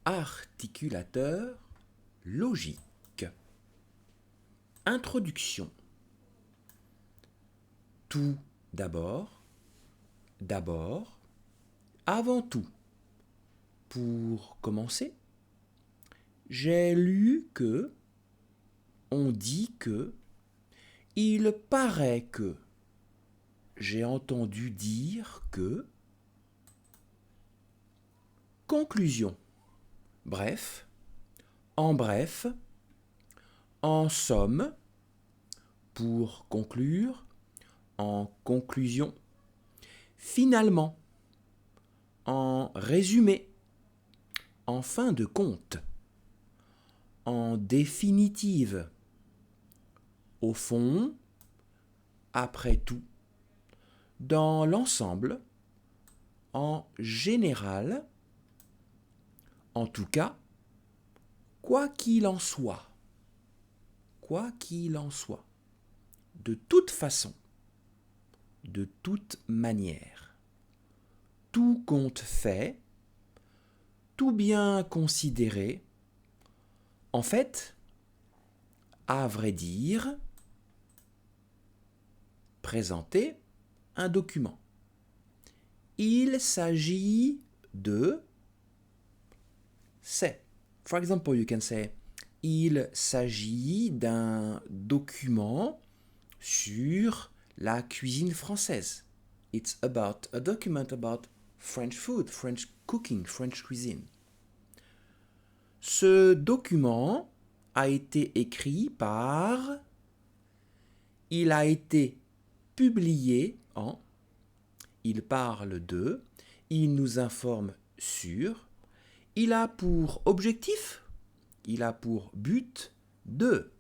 articulateur logique. Introduction. Tout d'abord, d'abord, avant tout. Pour commencer, j'ai lu que, on dit que, il paraît que, j'ai entendu dire que. Conclusion. Bref, en somme, pour conclure, en conclusion, finalement, en résumé, en fin de compte, en définitive, au fond, après tout, dans l'ensemble, en général, en tout cas, quoi qu'il en soit, de toute façon, de toute manière, tout compte fait, tout bien considéré, en fait, à vrai dire, présenter un document. Il s'agit de... C'est. For example, you can say, il s'agit d'un document sur la cuisine française. It's about a document about French food, French cooking, French cuisine. Ce document a été écrit par... Il a été publié en... Il parle de... Il nous informe sur... Il a pour objectif, il a pour but de...